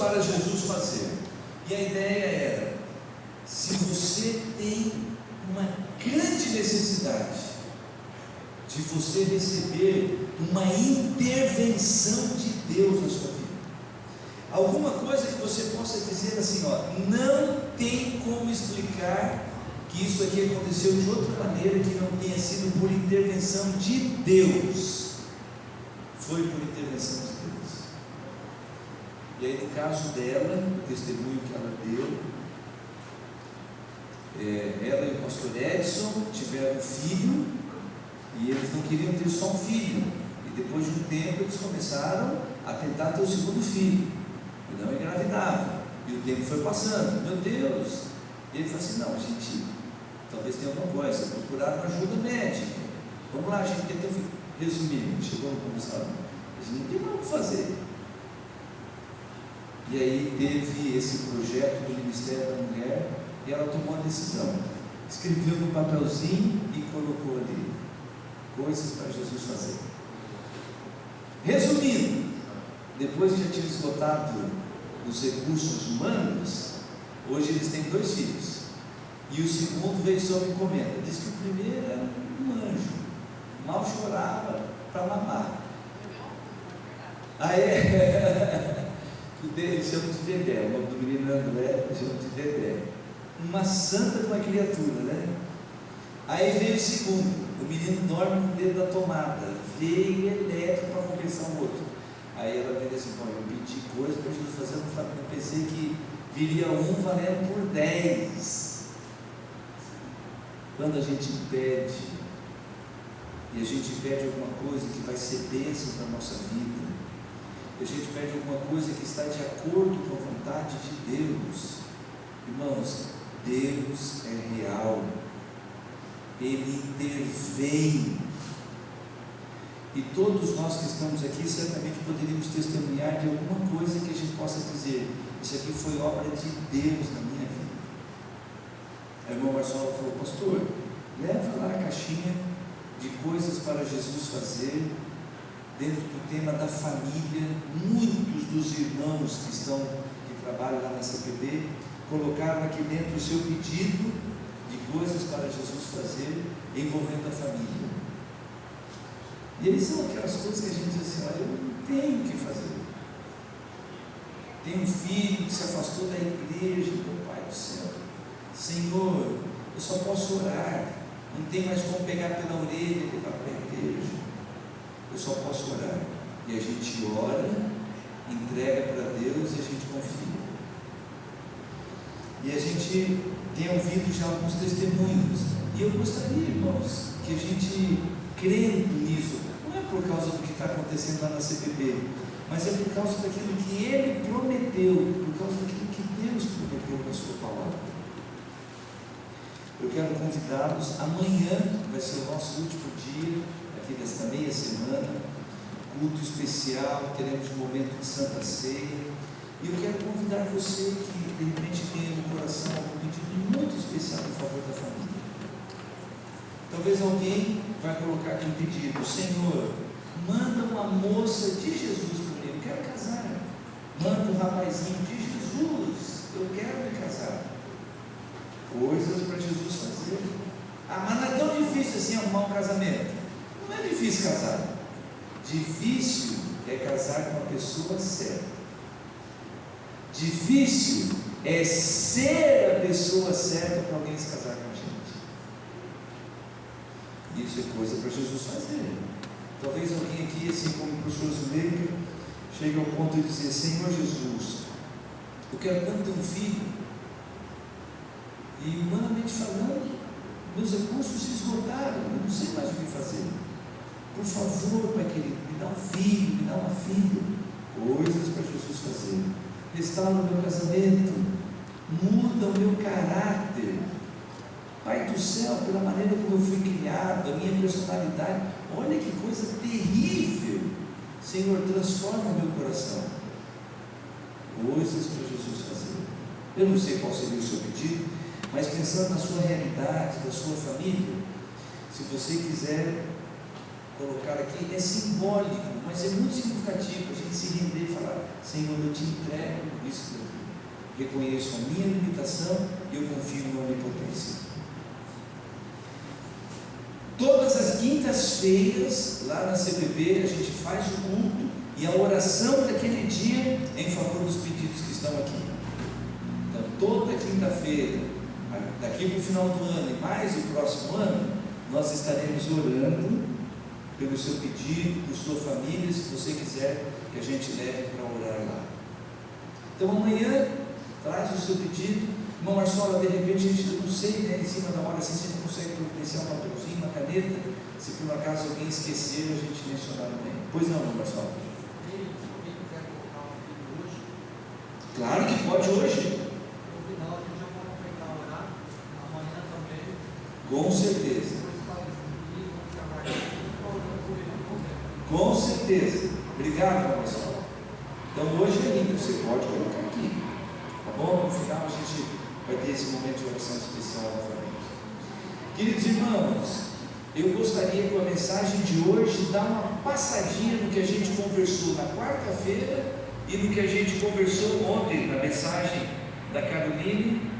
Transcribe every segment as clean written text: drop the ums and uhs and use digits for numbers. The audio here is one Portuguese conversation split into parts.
para Jesus fazer. E a ideia era: se você tem uma grande necessidade de você receber uma intervenção de Deus na sua vida, alguma coisa que você possa dizer assim, não tem como explicar que isso aqui aconteceu de outra maneira que não tenha sido por intervenção de Deus. Foi por intervenção de Deus. E aí, no caso dela, o testemunho que ela deu, ela e o pastor Edson tiveram um filho, e eles não queriam ter só um filho, e depois de um tempo eles começaram a tentar ter o segundo filho, e não engravidavam, e o tempo foi passando. Meu Deus! E ele falou assim: não, gente, talvez tenha alguma coisa, procuraram ajuda médica, vamos lá, a gente quer ter um filho. Resumindo, chegou no conversado, a gente não tem mais o que fazer. E aí teve esse projeto do Ministério da Mulher, e ela tomou a decisão, escreveu no papelzinho e colocou ali: coisas para Jesus fazer. Resumindo, depois que já tinha esgotado os recursos humanos, hoje eles têm 2 filhos, e o segundo veio sob encomenda. Diz que o primeiro era um anjo, mal chorava para mamar. Eles chamam de Dedé, o nome do menino André, chamam de Dedé. Uma santa de uma criatura, né? Aí veio o segundo, o menino dorme com o dedo da tomada, veio elétrico para compensar o outro. Aí ela veio assim: eu pedi coisa para Jesus fazer, eu pensei que viria um valendo por 10. Quando a gente pede, e a gente pede alguma coisa que vai ser bênção para a nossa vida, a gente pede alguma coisa que está de acordo com a vontade de Deus, irmãos, Deus é real, Ele intervém, e todos nós que estamos aqui certamente poderíamos testemunhar de alguma coisa que a gente possa dizer: isso aqui foi obra de Deus na minha vida. A irmã Marcela falou: pastor, leva lá a caixinha de coisas para Jesus fazer, dentro do tema da família. Muitos dos irmãos que trabalham lá na CPB colocaram aqui dentro o seu pedido de coisas para Jesus fazer, envolvendo a família. E eles são aquelas coisas que a gente diz assim: eu não tenho o que fazer. Tem um filho que se afastou da igreja, meu Pai do céu, Senhor, eu só posso orar, não tem mais como pegar pela orelha e levar para a igreja, eu só posso orar. E a gente ora, entrega para Deus e a gente confia. E a gente tem ouvido já alguns testemunhos, e eu gostaria, irmãos, que a gente crendo nisso, não é por causa do que está acontecendo lá na CPB, mas é por causa daquilo que Ele prometeu, por causa daquilo que Deus prometeu na sua palavra. Eu quero convidá-los, amanhã vai ser o nosso último dia, aqui desta meia semana, culto especial, teremos um momento de Santa Ceia, e eu quero convidar você que de repente tenha no coração algum pedido muito especial em favor da família. Talvez alguém vai colocar aqui um pedido: Senhor, manda uma moça de Jesus para mim, eu quero casar. Manda um rapazinho de Jesus, eu quero me casar. Coisas para Jesus fazer. Mas não é tão difícil assim arrumar um casamento. Não é difícil casar. Difícil é casar com a pessoa certa. Difícil é ser a pessoa certa para alguém se casar com a gente. Isso é coisa para Jesus fazer. Talvez alguém aqui, assim como o professor Zuleika, chegue ao ponto de dizer: Senhor Jesus, eu quero tanto ter um filho, e humanamente falando, meus recursos se esgotaram, eu não sei mais o que fazer. Por favor, Pai querido, me dá um filho, me dá uma filha. Coisas para Jesus fazer. Restaura o meu casamento, muda o meu caráter. Pai do céu, pela maneira como eu fui criado, a minha personalidade, olha que coisa terrível. Senhor, transforma o meu coração. Coisas para Jesus fazer. Eu não sei qual seria o seu pedido, mas pensando na sua realidade, da sua família, se você quiser colocar aqui, é simbólico, mas é muito significativo a gente se render e falar: Senhor, eu te entrego Cristo da vida. Reconheço a minha limitação e eu confio na onipotência. Todas as quintas-feiras, lá na CPB, a gente faz o culto e a oração daquele dia em favor dos pedidos que estão aqui. Então, toda quinta-feira, daqui para o final do ano e mais o próximo ano, nós estaremos orando pelo seu pedido, por sua família, se você quiser que a gente leve para orar lá. Então, amanhã, traz o seu pedido. Irmão Marçola, de repente, a gente não sei, né, em cima da hora, assim, se a gente consegue providenciar um papelzinho, uma caneta, se por um acaso alguém esquecer, a gente mencionar também. Pois não, irmão Marçola? Claro que pode hoje. No final a gente já pode aproveitar a orar, amanhã também. Com certeza. Com certeza. Obrigado, irmão Marçola. Então hoje ainda, você pode colocar aqui. Tá bom? No final a gente vai ter esse momento de oração especial novamente. Queridos irmãos, eu gostaria com a mensagem de hoje dar uma passadinha no que a gente conversou na quarta-feira e no que a gente conversou ontem na mensagem da Caroline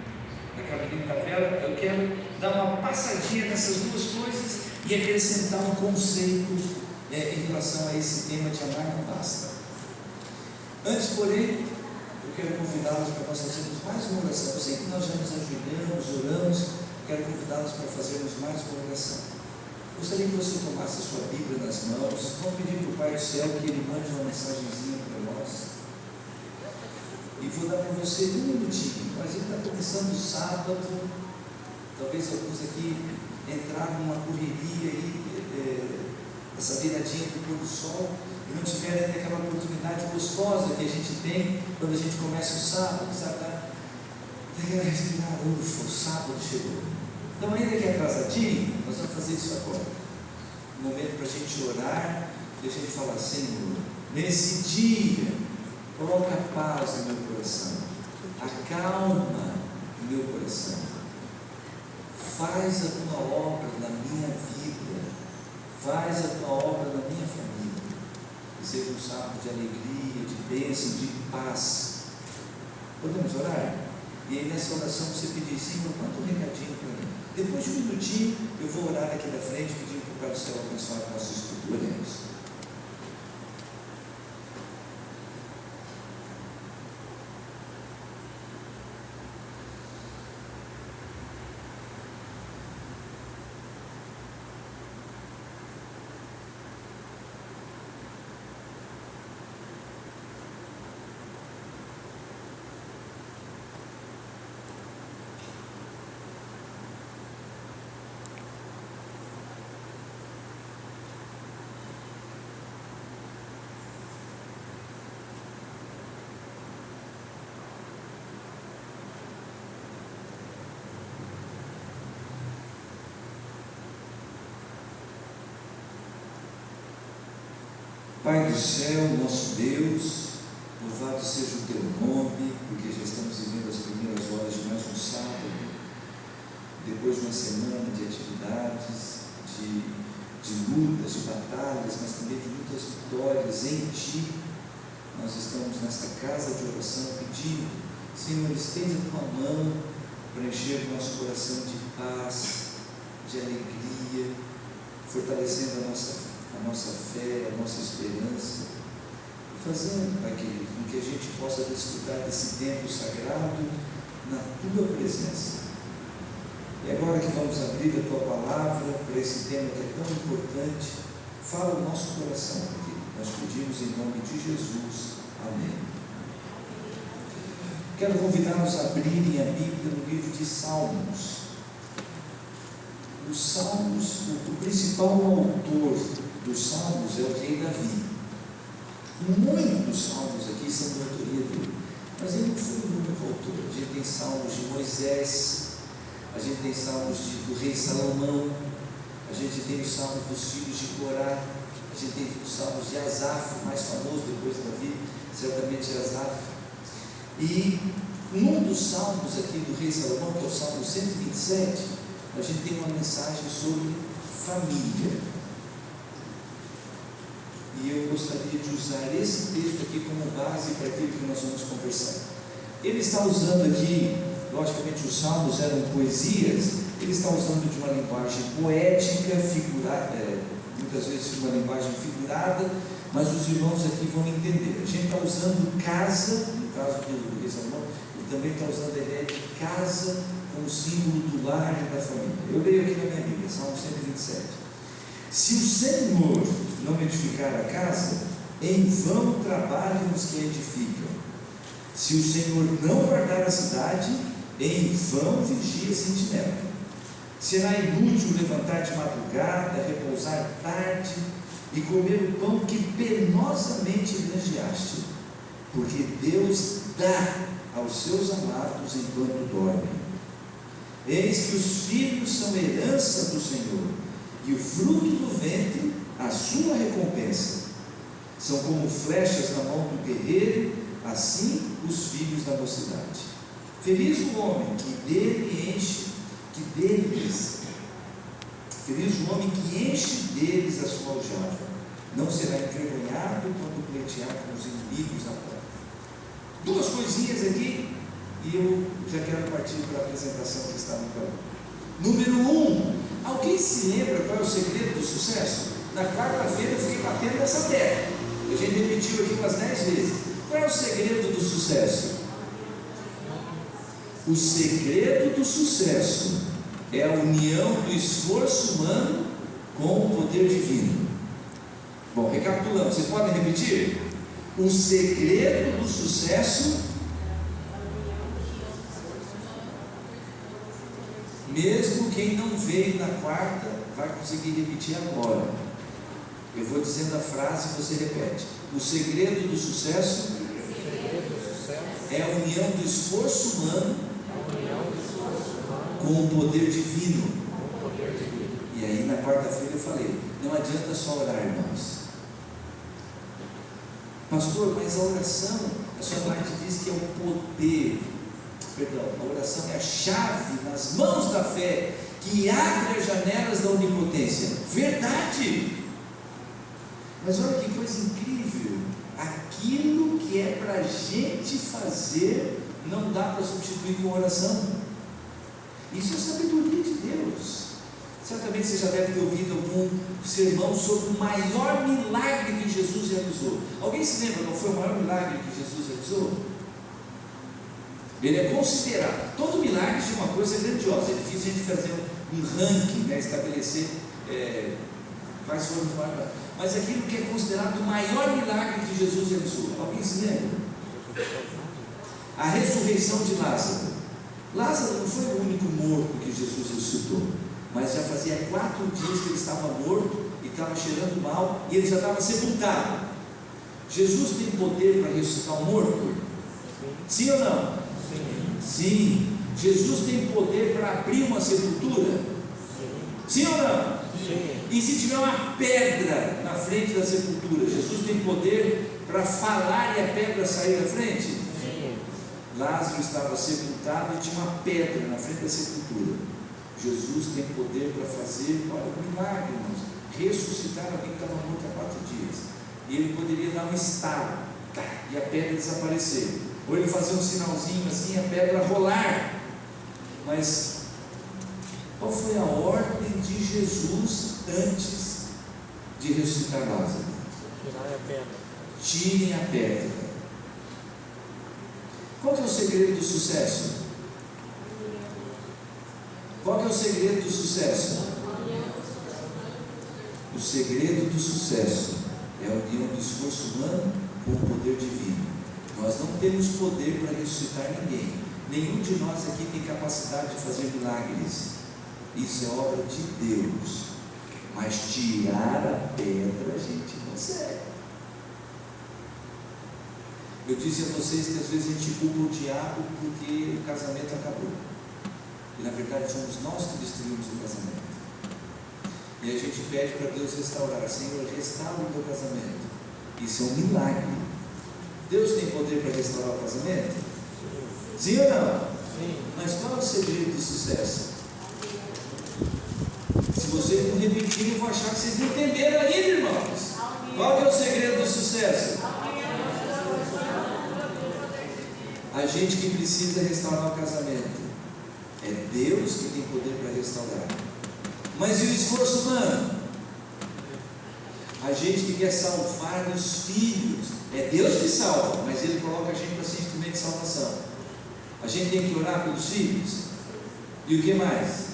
Tavela. Eu quero dar uma passadinha nessas duas coisas e acrescentar um conceito em relação a esse tema de amar não basta. Antes, porém, eu quero convidá-los para nós fazermos mais uma oração. Eu sei que nós já nos ajoelhamos, oramos. Quero convidá-los para fazermos mais uma oração. Gostaria que você tomasse a sua Bíblia nas mãos. Vamos pedir para o Pai do Céu que Ele mande uma mensagenzinha para nós. E vou dar para você um minutinho. Mas ele está começando o sábado. Talvez alguns aqui entraram numa correria aí, essa viradinha do pôr do sol, e não tiveram ainda aquela oportunidade gostosa que a gente tem quando a gente começa o sábado, sabe? Daquela respirar, ufa, o sábado chegou. Então, ainda que é atrasadinho, nós vamos fazer isso agora. Um momento para a gente orar, deixa a gente falar, Senhor, nesse dia, coloca a paz no meu coração, acalma o meu coração, faz a tua obra na minha vida, faz a tua obra na minha família, que seja um sábado de alegria, de bênção, de paz. Podemos orar? E aí nessa oração você pedir, Senhor, manda um recadinho para mim. Depois de um minutinho, eu vou orar aqui da frente, pedindo para o Pai do Céu abençoar a nossa estrutura. Oremos. Pai do céu, nosso Deus, louvado seja o teu nome, porque já estamos vivendo as primeiras horas de mais um sábado, depois de uma semana de atividades, de lutas, de batalhas, mas também de muitas vitórias em Ti. Nós estamos nesta casa de oração pedindo, Senhor, estende a tua mão para encher o nosso coração de paz, de alegria, fortalecendo a nossa fé, a nossa esperança, fazendo, Pai querido, com que a gente possa desfrutar desse tempo sagrado na Tua presença. E agora que vamos abrir a Tua palavra para esse tema que é tão importante, fala o nosso coração, Pai querido. Nós pedimos em nome de Jesus. Amém. Quero convidá-los a abrirem a Bíblia no livro de Salmos. Os Salmos, o principal autor dos Salmos é o rei Davi. Muitos dos Salmos aqui são de autoria dele, mas ele não foi o único autor. A gente tem Salmos de Moisés, a gente tem Salmos do rei Salomão, a gente tem os Salmos dos filhos de Corá, a gente tem os Salmos de Asaf, o mais famoso depois de Davi, certamente Asaf. E num dos Salmos aqui do rei Salomão, que é o Salmo 127, a gente tem uma mensagem sobre família. E eu gostaria de usar esse texto aqui como base para aquilo que nós vamos conversar. Ele está usando aqui, logicamente os salmos eram poesias, ele está usando de uma linguagem poética, muitas vezes uma linguagem figurada, mas os irmãos aqui vão entender. A gente está usando casa, no caso do rei Salomão, ele também está usando a ideia de casa como símbolo do lar e da família. Eu leio aqui na minha Bíblia, Salmo 127. Se o Senhor não edificar a casa, em vão trabalham os que a edificam. Se o Senhor não guardar a cidade, em vão vigia a sentinela. Será inútil levantar de madrugada, repousar tarde e comer o pão que penosamente granjeaste, porque Deus dá aos seus amados enquanto dormem. Eis que os filhos são herança do Senhor, e o fruto do ventre a sua recompensa. São como flechas na mão do guerreiro, assim os filhos da mocidade. Feliz o homem feliz o homem que enche deles a sua aljava, não será envergonhado quando pleitear com os inimigos na porta. Duas coisinhas aqui, e eu já quero partir para a apresentação que está no plano. Número 1, alguém se lembra qual é o segredo do sucesso? Na quarta-feira eu fiquei batendo nessa tecla, a gente repetiu aqui umas 10 vezes. Qual é o segredo do sucesso? O segredo do sucesso é a união do esforço humano com o poder divino. Bom, recapitulando, vocês podem repetir? O segredo do sucesso, mesmo quem não veio na quarta vai conseguir repetir agora. Eu vou dizendo a frase e você repete. O segredo do sucesso é a união do esforço humano com o poder divino. E aí na quarta-feira eu falei, não adianta só orar, irmãos. Pastor, mas a oração, a sua parte diz que é o poder, a oração é a chave nas mãos da fé, que abre as janelas da onipotência. Verdade! Mas olha que coisa incrível, aquilo que é para a gente fazer, não dá para substituir com oração. Isso é sabedoria de Deus. Certamente você já deve ter ouvido algum sermão sobre o maior milagre que Jesus realizou. Alguém se lembra qual foi o maior milagre que Jesus realizou? Ele é considerado, todo milagre de uma coisa grandiosa. É difícil a gente fazer um ranking, estabelecer quais foram os maiores. Mas aquilo que é considerado o maior milagre que Jesus realizou. Alguém se lembra? A ressurreição de Lázaro. Lázaro não foi o único morto que Jesus ressuscitou, mas já fazia 4 dias que ele estava morto e estava cheirando mal, e ele já estava sepultado. Jesus tem poder para ressuscitar o morto? Sim ou não? Sim. Jesus tem poder para abrir uma sepultura? Sim ou não? Sim. E se tiver uma pedra na frente da sepultura, Jesus tem poder para falar e a pedra sair da frente? Sim. Lázaro estava sepultado e tinha uma pedra na frente da sepultura. Jesus tem poder para fazer, olha, um milagre, irmãos, ressuscitar alguém que estava morto há 4 dias. E ele poderia dar um estalo, e a pedra desaparecer. Ou ele fazer um sinalzinho assim, a pedra rolar. Mas qual foi a ordem de Jesus antes de ressuscitar Lázaro? Tirem a pedra. Tirem a pedra. Qual que é o segredo do sucesso? Qual que é o segredo do sucesso? O segredo do sucesso é a união do esforço humano com o poder divino. Nós não temos poder para ressuscitar ninguém. Nenhum de nós aqui tem capacidade de fazer milagres. Isso é obra de Deus. Mas tirar a pedra a gente consegue. Eu disse a vocês que às vezes a gente culpa o diabo porque o casamento acabou. E na verdade somos nós que destruímos o casamento. E a gente pede para Deus restaurar. Senhor, restaura o meu casamento. Isso é um milagre. Deus tem poder para restaurar o casamento? Sim ou não? Sim. Mas qual é o segredo do sucesso? Se vocês não repetirem, eu vou achar que vocês não entenderam ainda, irmãos. Qual que é o segredo do sucesso? a gente que precisa restaurar o casamento. É Deus que tem poder para restaurar. Mas e o esforço humano? A gente que quer salvar os filhos, é Deus que salva, mas Ele coloca a gente para ser instrumento de salvação. A gente tem que orar pelos filhos. E o que mais?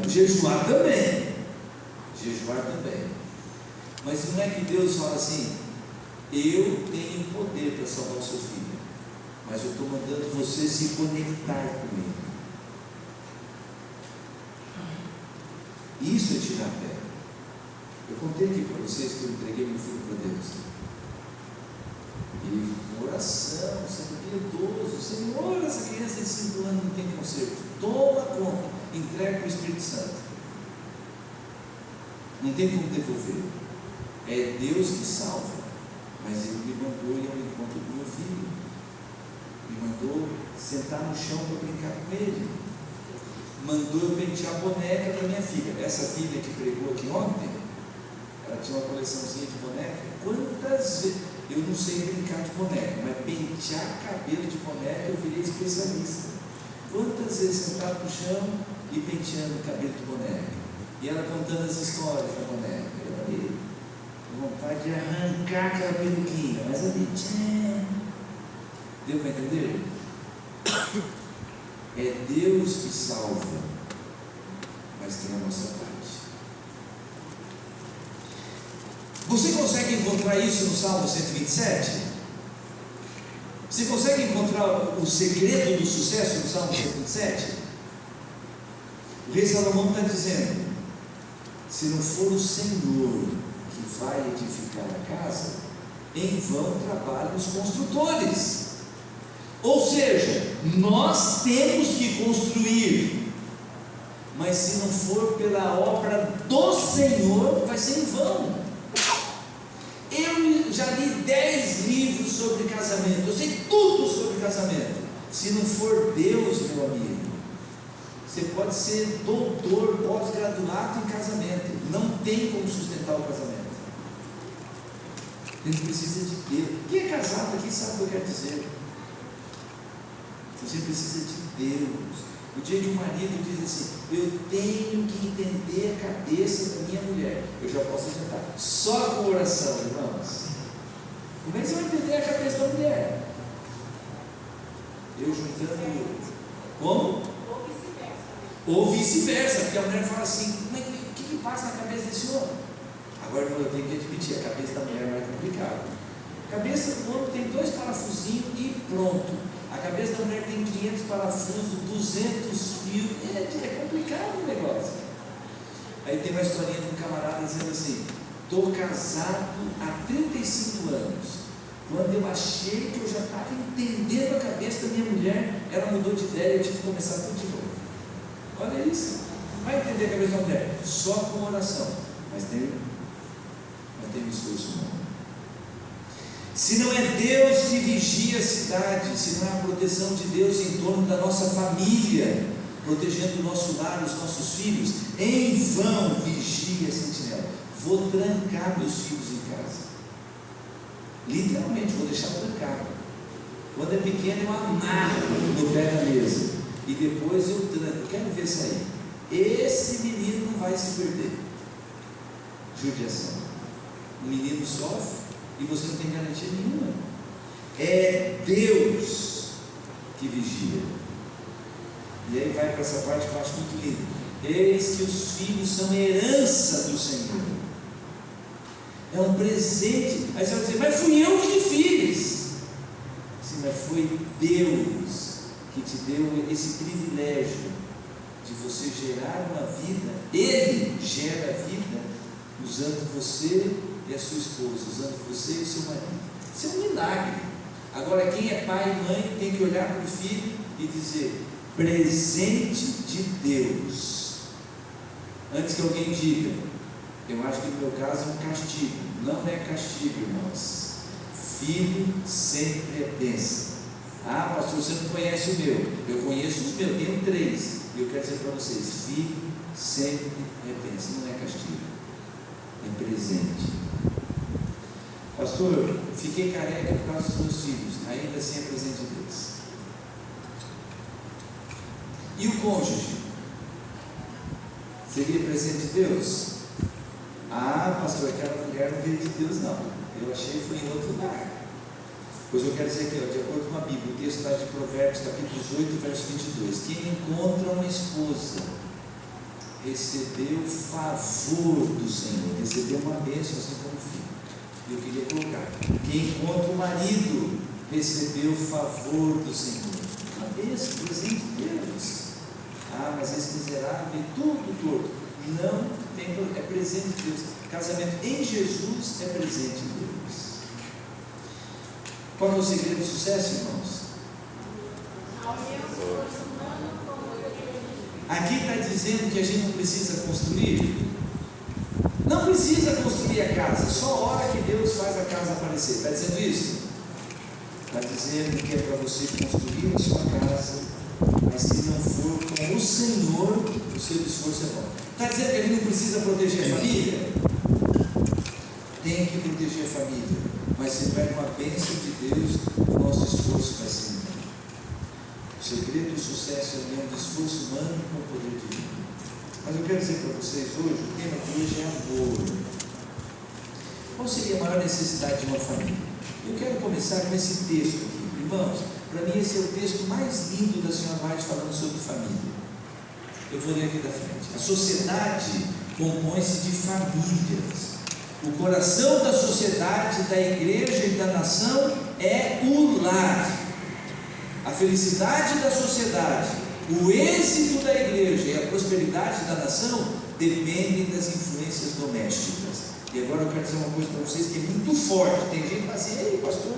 Jejuar também. Jejuar também. Mas não é que Deus fala assim: eu tenho poder para salvar o seu filho, mas eu estou mandando você se conectar comigo. Isso é tirar a fé. Eu contei aqui para vocês que eu entreguei meu filho para Deus. E oração, sendo piedoso: Senhor, essa criança de 5 anos não tem conserto, toma conta, entrega para o Espírito Santo. Não tem como devolver. É Deus que salva, mas Ele me mandou ir ao encontro do meu filho, me mandou sentar no chão para brincar com ele, mandou eu pentear a boneca para minha filha. Essa filha que pregou aqui ontem, ela tinha uma coleçãozinha de boneca. Quantas vezes, eu não sei brincar de boneca, mas pentear cabelo de boneca eu virei especialista. Quantas vezes sentado no chão e penteando o cabelo de boneca, e ela contando as histórias da boneca. Eu falei, vontade de arrancar aquela peruquinha, mas ali, deu para entender? É Deus que salva, mas tem a nossa parte. Você consegue encontrar isso no Salmo 127? Você consegue encontrar o segredo do sucesso no Salmo 127? O rei Salomão está dizendo: se não for o Senhor que vai edificar a casa, em vão trabalham os construtores. Ou seja, nós temos que construir, mas se não for pela obra do Senhor, vai ser em vão. Eu já li 10 livros sobre casamento, eu sei tudo sobre casamento. Se não for Deus, meu amigo, você pode ser doutor, pós-graduado em casamento, não tem como sustentar o casamento. A gente precisa de Deus. Quem é casado aqui sabe o que eu quero dizer. Você precisa de Deus. O dia que o marido diz assim: eu tenho que entender a cabeça da minha mulher, eu já posso adiantar, só com oração, irmãos. Como é que você vai entender a cabeça da mulher? Eu juntando. Como? Ou vice-versa, porque a mulher fala assim: mas o que passa na cabeça desse homem? Agora eu tenho que admitir, a cabeça da mulher é mais complicada. A cabeça do homem tem 2 parafusinhos e pronto. A cabeça da mulher tem 500 parafusos, 200 fios, é complicado o negócio. Aí tem uma historinha de um camarada dizendo assim: estou casado há 35 anos. Quando eu achei que eu já estava entendendo a cabeça da minha mulher, ela mudou de ideia e eu tive que começar tudo de novo. Olha isso. Vai entender a cabeça da mulher? Só com oração. Mas tem um esforço humano. Se não é Deus que vigia a cidade, se não é a proteção de Deus em torno da nossa família, protegendo o nosso lar, os nossos filhos, em vão vigia a sentinela. Vou trancar meus filhos em casa. Literalmente, vou deixar trancado. Quando é pequeno, eu amarro no pé da mesa e depois eu tranco. Quero ver sair. Esse menino não vai se perder. Judiação. O menino sofre e você não tem garantia nenhuma. É Deus que vigia. E aí vai para essa parte que eu acho muito linda. Eis que os filhos são herança do Senhor. É um presente. Aí você vai dizer: mas fui eu que fiz. Sim, mas foi Deus que te deu esse privilégio de você gerar uma vida. Ele gera a vida usando você e a sua esposa, usando você e o seu marido. Isso é um milagre. Agora, quem é pai e mãe tem que olhar para o filho e dizer: presente de Deus. Antes que alguém diga: eu acho que no meu caso é um castigo. Não é castigo, irmãos. Filho sempre é bênção. Ah, pastor, você não conhece o meu. Eu conheço os meus, tenho 3. E eu quero dizer para vocês: filho sempre é bênção, não é castigo, é presente. Pastor, fiquei careca por causa dos meus filhos. Ainda assim é presente de Deus. E o cônjuge? Seria presente de Deus? Ah, pastor, aquela mulher não veio de Deus, não. Eu achei que foi em outro lugar. Pois eu quero dizer aqui, ó, de acordo com a Bíblia, o texto está de Provérbios, capítulo 18, verso 22. Quem encontra uma esposa recebeu favor do Senhor, recebeu uma bênção assim como filho. Eu queria colocar: quem encontra o marido recebeu favor do Senhor. Uma bênção, presente de Deus. Ah, mas esse miserável é tudo torto. Não tem problema, é presente de Deus. Casamento em Jesus é presente de Deus. Qual é o segredo do sucesso, irmãos? Aqui está dizendo que a gente não precisa construir. Não precisa construir a casa, só a hora que Deus faz a casa aparecer. Está dizendo isso? Está dizendo que é para você construir a sua casa, mas se não for com o Senhor, o seu esforço é bom. Está dizendo que a gente não precisa proteger a família? Tem que proteger a família, mas se tiver uma bênção de Deus, o nosso esforço vai ser humano. O segredo do sucesso é a união do esforço humano com o poder divino. Mas eu quero dizer para vocês hoje, o tema de hoje é amor. Qual seria a maior necessidade de uma família? Eu quero começar com esse texto aqui. Irmãos, para mim esse é o texto mais lindo da senhora White falando sobre família. Eu vou ler aqui da frente. A sociedade compõe-se de famílias. O coração da sociedade, da igreja e da nação é o lar. A felicidade da sociedade, o êxito da igreja e a prosperidade da nação dependem das influências domésticas. E agora eu quero dizer uma coisa para vocês que é muito forte. Tem gente que fala assim: ei, pastor,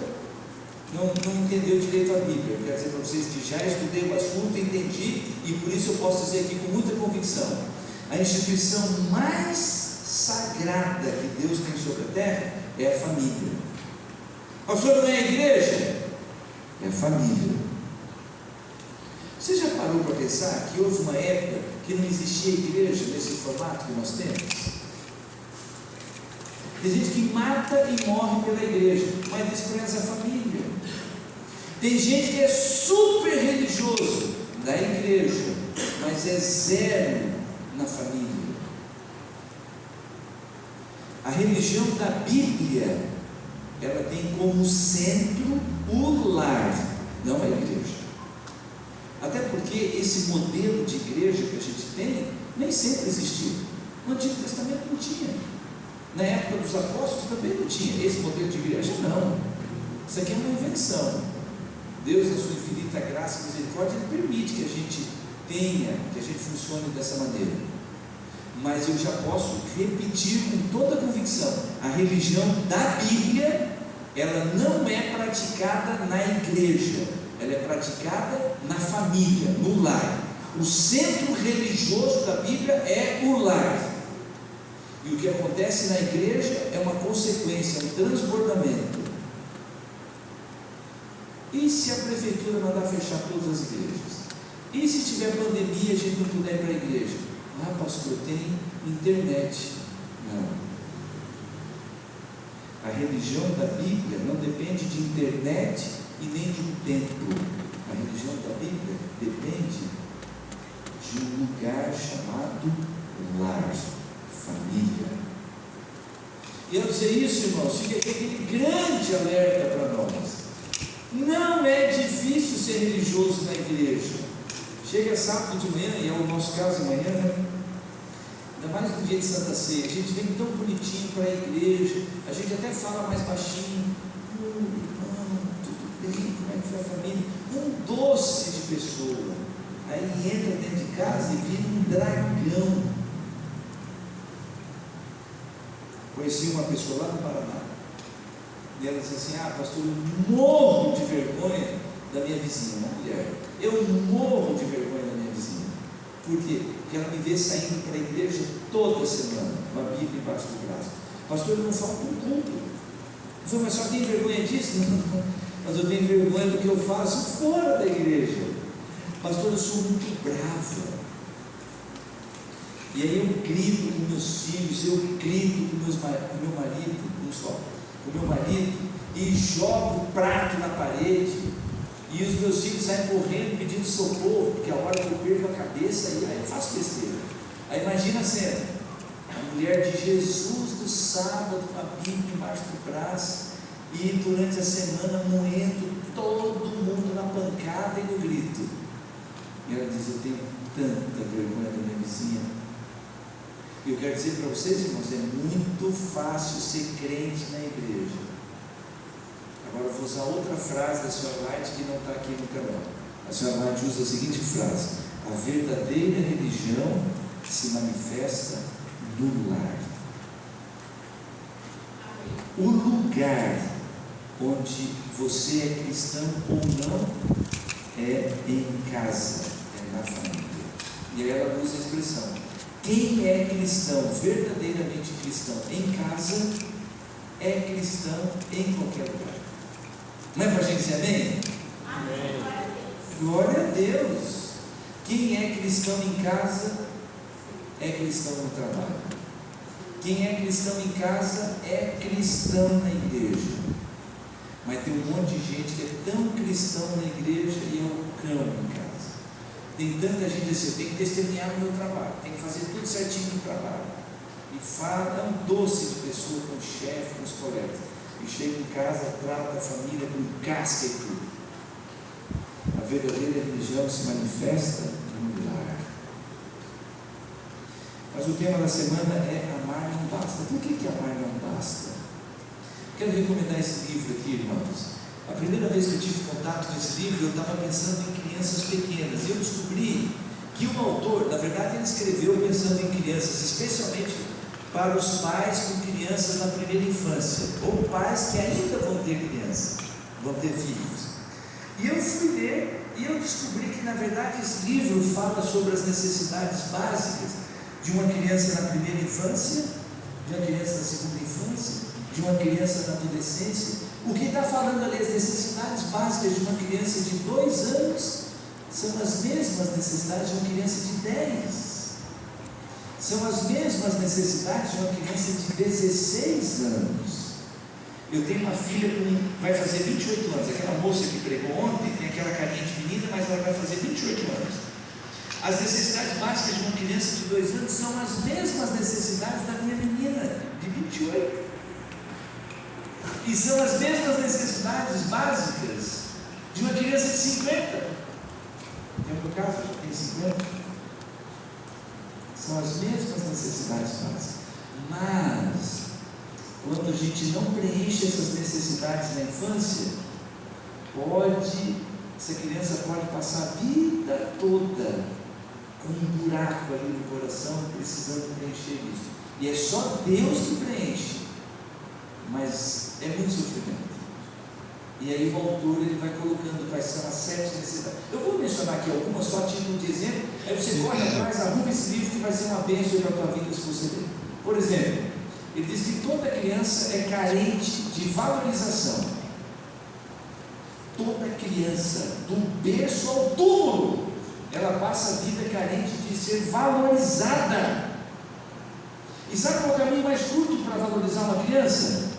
não entendeu direito a Bíblia. Eu quero dizer para vocês que já estudei o assunto, entendi, e por isso eu posso dizer aqui com muita convicção: a instituição mais sagrada que Deus tem sobre a terra é a família. Pastor, não é a igreja? É a família. Você já parou para pensar que houve uma época que não existia igreja nesse formato que nós temos? Tem gente que mata e morre pela igreja, mas despreza a família. Tem gente que é super religioso da igreja, mas é zero na família. A religião da Bíblia, ela tem como centro o lar, não a igreja. Até porque esse modelo de igreja que a gente tem, nem sempre existiu. No Antigo Testamento não tinha. Na época dos apóstolos também não tinha. Esse modelo de igreja não. Isso aqui é uma invenção. Deus, na sua infinita graça e misericórdia, Ele permite que a gente tenha, que a gente funcione dessa maneira. Mas eu já posso repetir com toda a convicção: a religião da Bíblia, ela não é praticada na igreja, ela é praticada na família, no lar. O centro religioso da Bíblia é o lar. E o que acontece na igreja é uma consequência, um transbordamento. E se a prefeitura mandar fechar todas as igrejas? E se tiver pandemia e a gente não puder ir para a igreja? Ah, pastor, tem internet. Não. A religião da Bíblia não depende de internet e nem de um templo. A religião da Bíblia depende de um lugar chamado lar, família. E ao dizer isso, irmãos, fica aquele grande alerta para nós. Não é difícil ser religioso na igreja. Chega sábado de manhã, e é o nosso caso amanhã, né? Ainda mais no dia de Santa Ceia, a gente vem tão bonitinho para a igreja, a gente até fala mais baixinho: irmão, tudo bem, como é que foi a família? Um doce de pessoa. Aí entra dentro de casa e vira um dragão. Conheci uma pessoa lá no Paraná, e ela disse assim: ah, pastor, eu morro de vergonha da minha vizinha, uma mulher. Eu morro de vergonha da minha vizinha. Por quê? Porque ela me vê saindo para a igreja toda semana, com a Bíblia embaixo do braço. Pastor, eu não falta um culto. Eu falei: mas só tem vergonha disso? Não, mas eu tenho vergonha do que eu faço fora da igreja. Pastor, eu sou muito brava. E aí eu grito com meus filhos, eu grito com meu marido, um só. com meu marido e jogo o prato na parede, e os meus filhos saem correndo pedindo socorro, porque a hora que eu perco a cabeça, aí eu faço besteira. Aí imagina a cena, a mulher de Jesus do sábado, com a Bíblia embaixo do braço, e durante a semana moendo todo mundo na pancada e no grito. E ela diz: eu tenho tanta vergonha da minha vizinha. E eu quero dizer para vocês, irmãos, é muito fácil ser crente na igreja. Agora eu vou usar outra frase da senhora White que não está aqui no canal. A senhora White usa a seguinte frase: a verdadeira religião se manifesta no lar. O lugar onde você é cristão ou não é em casa, é na família. E aí ela usa a expressão: quem é cristão, verdadeiramente cristão em casa, é cristão em qualquer lugar. Não é para a gente dizer amém? Amém. Glória a Deus. Quem é cristão em casa é cristão no trabalho. Quem é cristão em casa é cristão na igreja. Mas tem um monte de gente que é tão cristão na igreja e é um cão em casa. Tem tanta gente assim: eu tenho que testemunhar no meu trabalho, tenho que fazer tudo certinho no trabalho. E fala, é um doce de pessoa com o chefe, com os colegas. E chega em casa, trata a família com casca e tudo. A verdadeira religião se manifesta no lar. Mas o tema da semana é amar não basta. Por que amar não basta? Quero recomendar esse livro aqui, irmãos. A primeira vez que eu tive contato com esse livro, eu estava pensando em crianças pequenas. E eu descobri que o autor, na verdade, ele escreveu pensando em crianças, especialmente para os pais com crianças na primeira infância, ou pais que ainda vão ter crianças, vão ter filhos. E eu fui ler e eu descobri que, na verdade, esse livro fala sobre as necessidades básicas de uma criança na primeira infância, de uma criança na segunda infância, de uma criança na adolescência. O que está falando ali, as necessidades básicas de uma criança de 2 anos, são as mesmas necessidades de uma criança de 10. São as mesmas necessidades de uma criança de 16 anos. Eu tenho uma filha que vai fazer 28 anos. Aquela moça que pregou ontem tem aquela carinha de menina, mas ela vai fazer 28 anos. As necessidades básicas de uma criança de 2 anos são as mesmas necessidades da minha menina de 28. E são as mesmas necessidades básicas de uma criança de 50. Tem por caso, já tem 50. São as mesmas necessidades básicas. Mas, quando a gente não preenche essas necessidades na infância, essa criança pode passar a vida toda com um buraco ali no coração, precisando preencher isso. E é só Deus que preenche, mas é muito sofrimento. E aí o autor ele vai colocando quais são as 7 necessidades. Eu vou mencionar aqui algumas, só a título de exemplo. Aí você corre atrás, arruma esse livro que vai ser uma bênção para a tua vida se você ler. Por exemplo, ele diz que toda criança é carente de valorização. Toda criança, do berço ao túmulo, ela passa a vida carente de ser valorizada. E sabe qual é o caminho mais curto para valorizar uma criança?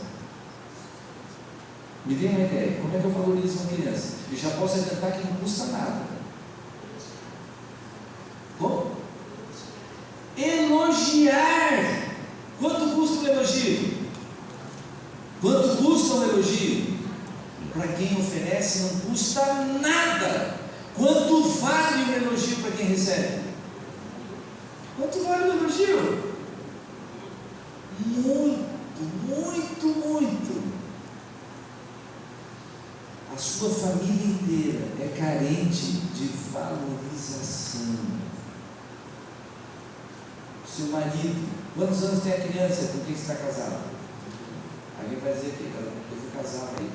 Me dê uma ideia, como é que eu valorizo uma criança? Eu já posso adiantar que não custa nada. Como? Elogiar. Quanto custa um elogio? Quanto custa um elogio? Para quem oferece não custa nada. Quanto vale um elogio para quem recebe? Quanto vale um elogio? Muito, muito, muito. A sua família inteira é carente de valorização. Seu marido, quantos anos tem a criança com quem você está casado? Alguém vai dizer que eu fui casado aí.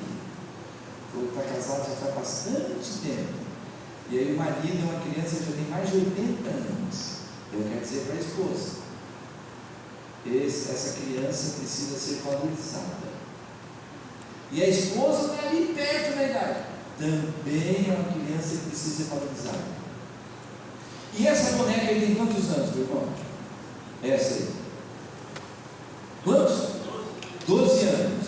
Está casado já faz bastante tempo. E aí o marido é uma criança que já tem mais de 80 anos. Eu quero dizer para a esposa: essa criança precisa ser valorizada. E a esposa está ali perto da idade, também é uma criança que precisa ser valorizada. E essa boneca aí tem quantos anos, meu irmão? Essa aí. Quantos? 12 anos.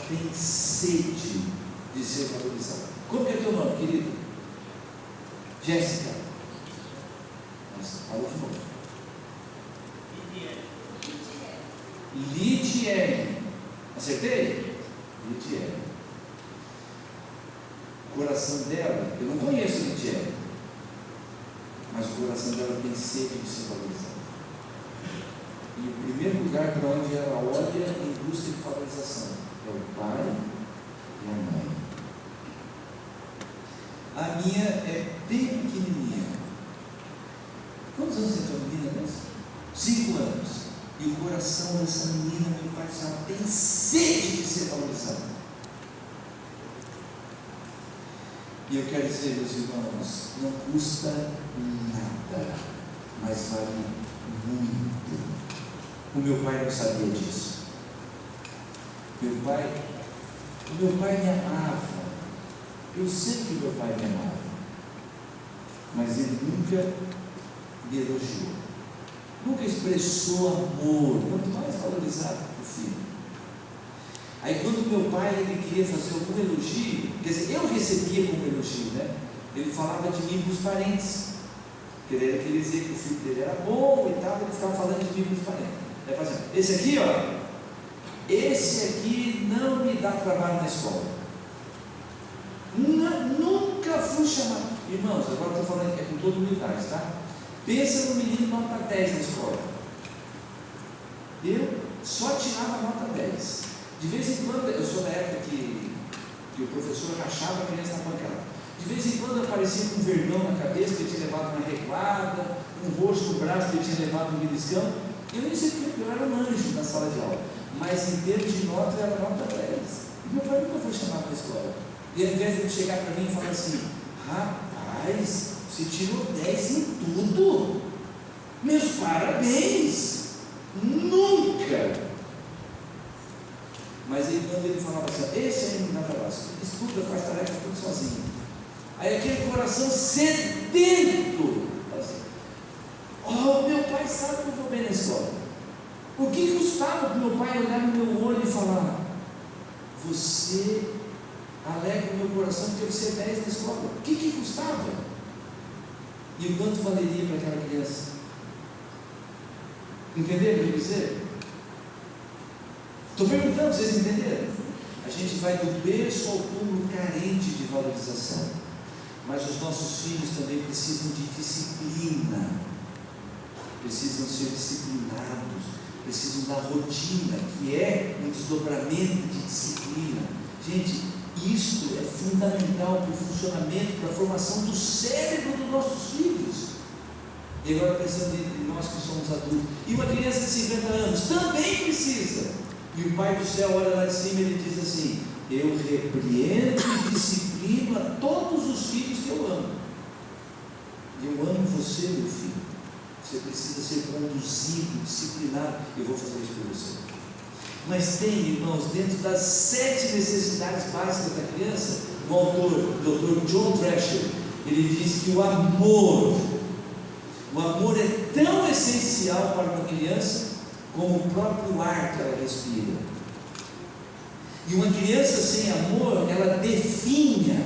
tem sede de ser valorizado. Como é teu nome, querido? Jéssica. Nossa, falou de novo. Lidiane. Acertei? Lidiane. O coração dela, eu não conheço Lidiane, mas o coração dela tem sede de ser valorizado. E o primeiro lugar para onde ela olha em busca de valorização é o pai e a mãe. A minha é bem pequenininha. Quantos anos tem tua menina mesmo? 5 anos. E o coração dessa menina, meu pai, já tem sede de ser valorizado. E eu quero dizer, meus irmãos, não custa nada, mas vale muito. O meu pai não sabia disso. O meu pai me amava. Eu sei que meu pai me amava, mas ele nunca me elogiou, nunca expressou amor, quanto mais valorizado para o filho. Aí quando meu pai ele queria fazer algum elogio, quer dizer, eu recebia como elogio, né? Ele falava de mim para os parentes, porque ele queria dizer que o filho dele era bom e tal, ele ficava falando de mim para os parentes. Aí fazia, esse aqui, ó, esse aqui não me dá trabalho na escola. Nunca fui chamado. Irmãos, agora estou falando com toda humildade, tá? Pensa no menino nota 10 na escola. Eu só tirava nota 10. De vez em quando, eu sou da época que o professor rachava a criança na pancada. De vez em quando aparecia com um vergão na cabeça, que eu tinha levado uma reguada, um roxo no braço, que eu tinha levado um beliscão. Eu nem sei porque eu era um anjo na sala de aula, mas em termos de nota, eu era nota 10. E meu pai nunca foi chamado para a escola. E ao invés de ele chegar para mim e falar assim, rapaz, você tirou 10 em tudo, meus parabéns, nunca. Mas aí quando ele falava assim, esse aí não dá trabalho, estuda, faz tarefa tudo sozinho. Aí aquele coração sedento, assim, oh, meu pai sabe que eu vou bem na escola. O que custava para o meu pai olhar no meu olho e falar, você alegra o meu coração porque você é 10 na escola? O que custava? E o quanto valeria para aquela criança? Entenderam o que eu dizer? Estou perguntando, vocês entenderam? A gente vai do berço ao túmulo carente de valorização, mas os nossos filhos também precisam de disciplina, precisam ser disciplinados, precisam da rotina, que é um desdobramento de disciplina. Gente, isto é fundamental para o funcionamento, para a formação do cérebro dos nossos filhos. E agora pensando em nós que somos adultos, e uma criança de 50 anos também precisa. E o Pai do céu olha lá de cima e ele diz assim, eu repreendo e disciplino a todos os filhos que eu amo. E eu amo você, meu filho. Você precisa ser conduzido, disciplinado. Eu vou fazer isso por você. Mas tem, irmãos, dentro das 7 necessidades básicas da criança, o autor, o Dr. John Thrasher, ele diz que o amor é tão essencial para uma criança como o próprio ar que ela respira. E uma criança sem amor, ela definha,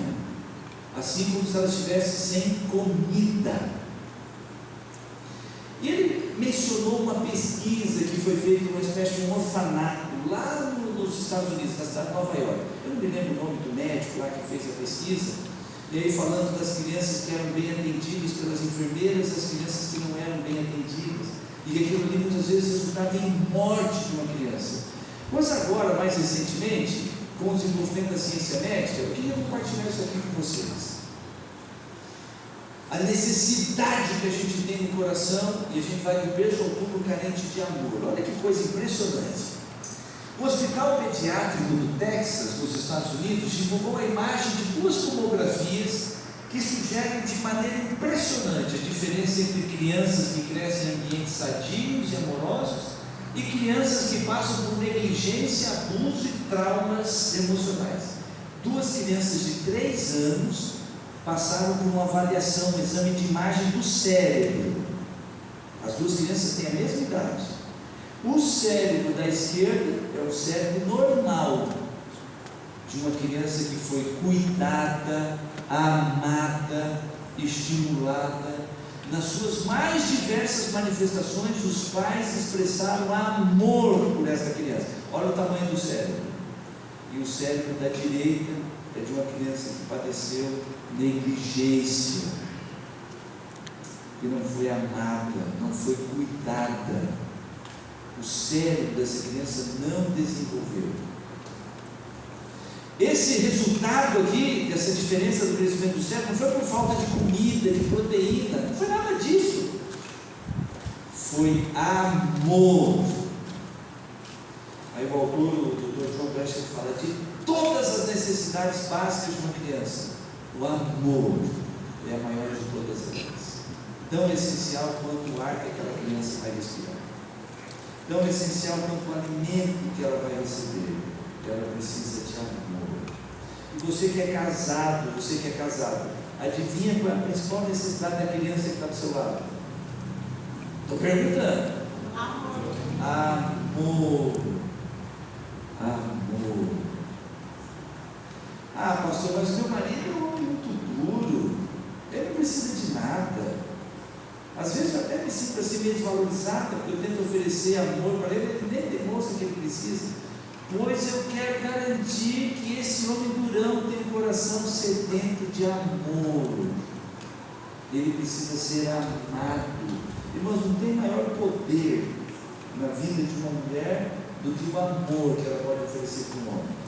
assim como se ela estivesse sem comida. E ele mencionou uma pesquisa que foi feita em uma espécie de um orfanato lá nos Estados Unidos, na cidade de Nova York. Eu não me lembro o nome do médico lá que fez a pesquisa. E aí falando das crianças que eram bem atendidas pelas enfermeiras, as crianças que não eram bem atendidas. E aquilo ali muitas vezes resultava em morte de uma criança. Pois agora, mais recentemente, com o desenvolvimento da ciência médica, eu queria compartilhar isso aqui com vocês. A necessidade que a gente tem no coração, e a gente vai do berço ao túmulo carente de amor. Olha que coisa impressionante. O Hospital Pediátrico do Texas, nos Estados Unidos, divulgou a imagem de 2 tomografias que sugerem de maneira impressionante a diferença entre crianças que crescem em ambientes sadios e amorosos e crianças que passam por negligência, abuso e traumas emocionais. 2 crianças de 3 anos passaram por uma avaliação, um exame de imagem do cérebro. As 2 crianças têm a mesma idade. O cérebro da esquerda é o cérebro normal, de uma criança que foi cuidada, amada, estimulada. Nas suas mais diversas manifestações, os pais expressaram amor por essa criança. Olha o tamanho do cérebro. E o cérebro da direita é de uma criança que padeceu negligência, que não foi amada, não foi cuidada. O cérebro dessa criança não desenvolveu. Esse resultado aqui, dessa diferença do crescimento do cérebro, não foi por falta de comida, de proteína, não foi nada disso. Foi amor. Aí o autor, o Dr. John Bechtel, fala de todas as necessidades básicas de uma criança. O amor é a maior de todas elas. Tão essencial quanto o ar que aquela criança vai respirar. Tão essencial quanto o alimento que ela vai receber. Ela precisa de amor. E você que é casado, adivinha qual é a principal necessidade da criança que está do seu lado? Estou perguntando. Amor. Ah, pastor, mas meu marido é um homem muito duro, ele não precisa de nada. Às vezes eu até me sinto assim meio desvalorizada, porque eu tento oferecer amor para ele, ele nem demonstra que ele precisa. Pois eu quero garantir que esse homem durão tem um coração sedento de amor. Ele precisa ser amado. Irmãos, não tem maior poder na vida de uma mulher do que o amor que ela pode oferecer para um homem.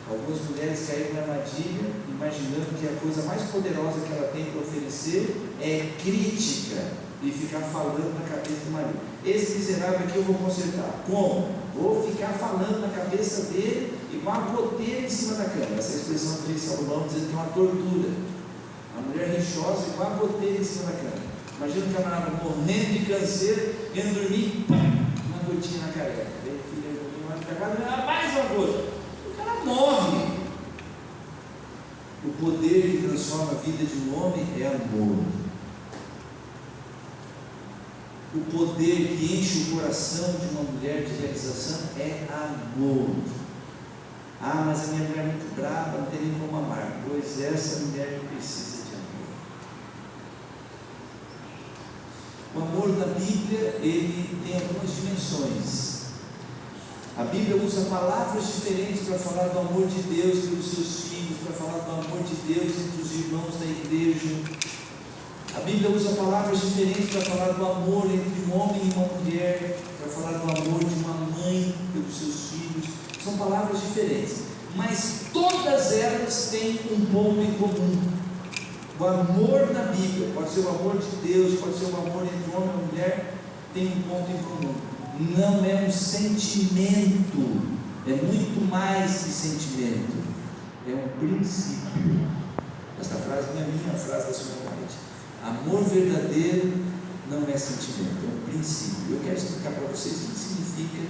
Algumas mulheres caíram na armadilha, imaginando que a coisa mais poderosa que ela tem para oferecer é crítica e ficar falando na cabeça do marido. Esse miserável aqui eu vou consertar. Como? Vou ficar falando na cabeça dele igual a goteira em cima da cama. Essa expressão do rei Salomão dizendo que é uma tortura. A mulher rixosa igual a goteira em cima da cama. Imagina um camarada morrendo de canseiro, indo dormir, uma gotinha na careca. Aí o filho vai mais uma gota. O cara morre. O poder que transforma a vida de um homem é amor. O poder que enche o coração de uma mulher de realização é amor. Ah, mas a minha mulher é muito brava, não tem nem como amar. Pois essa mulher precisa de amor. O amor da Bíblia, ele tem algumas dimensões. A Bíblia usa palavras diferentes para falar do amor de Deus pelos seus filhos, para falar do amor de Deus entre os irmãos da igreja. A Bíblia usa palavras diferentes para falar do amor entre um homem e uma mulher, para falar do amor de uma mãe pelos seus filhos. São palavras diferentes, mas todas elas têm um ponto em comum. O amor na Bíblia, pode ser o amor de Deus, pode ser o amor entre homem e mulher, tem um ponto em comum. Não é um sentimento, é muito mais que sentimento, é um princípio. Esta frase não é minha, a frase da senhora White. Amor verdadeiro não é sentimento, é um princípio. Eu quero explicar para vocês o que significa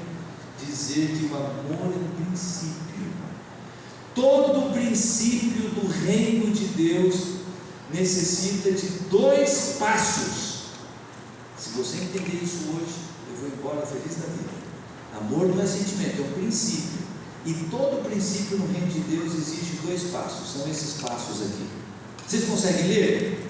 dizer que o amor é um princípio. Todo princípio do reino de Deus necessita de 2 passos. Se você entender isso hoje, eu vou embora feliz da vida. Amor não é sentimento, é um princípio. E todo princípio no reino de Deus exige 2 passos. São esses passos aqui. Vocês conseguem ler?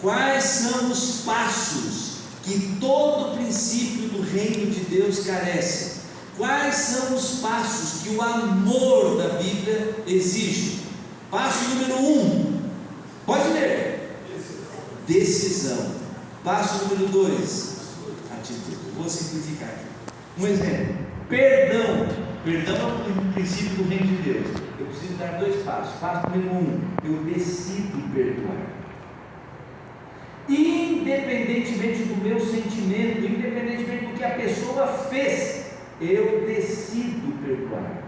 Quais são os passos que todo princípio do reino de Deus carece? Quais são os passos que o amor da Bíblia exige? Passo número 1, pode ler. Decisão. Passo número 2, atitude. Vou simplificar aqui. Um exemplo: perdão. Perdão é um princípio do reino de Deus. Eu preciso dar 2 passos. Passo número 1, eu decido perdoar. Independentemente do meu sentimento, independentemente do que a pessoa fez, eu decido perdoar.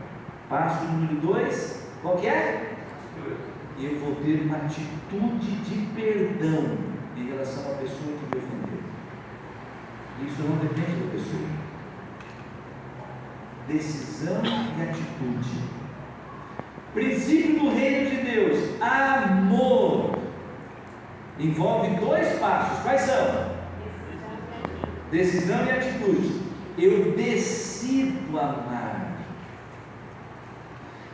Passo número 2, qual que é? Eu vou ter uma atitude de perdão em relação à pessoa que me ofendeu. Isso não depende da pessoa. Decisão e atitude. Princípio do reino de Deus: amor. Envolve 2 passos. Quais são? Decisão e atitude. Eu decido amar.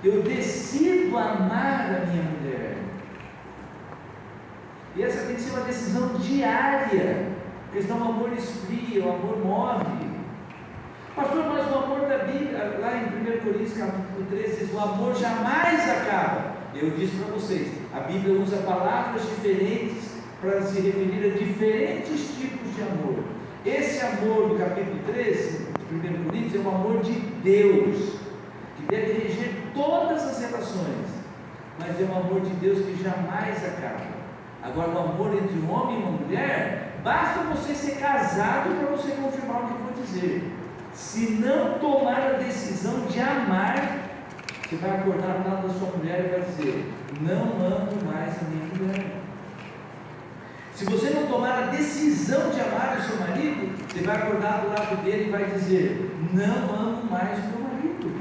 Eu decido amar a minha mulher. E essa tem que ser uma decisão diária, porque senão o amor esfria, o amor morre. Pastor, mas o amor da Bíblia, lá em 1 Coríntios capítulo 13, diz: o amor jamais acaba. Eu disse para vocês, a Bíblia usa palavras diferentes para se referir a diferentes tipos de amor. Esse amor do capítulo 13, de 1 Coríntios, é o amor de Deus, que deve reger todas as relações, mas é um amor de Deus que jamais acaba. Agora, o amor entre um homem e uma mulher, basta você ser casado para você confirmar o que eu vou dizer. Se não tomar a decisão de amar, você vai acordar do lado da sua mulher e vai dizer: não amo mais a minha mulher. Se você não tomar a decisão de amar o seu marido, você vai acordar do lado dele e vai dizer: não amo mais o meu marido.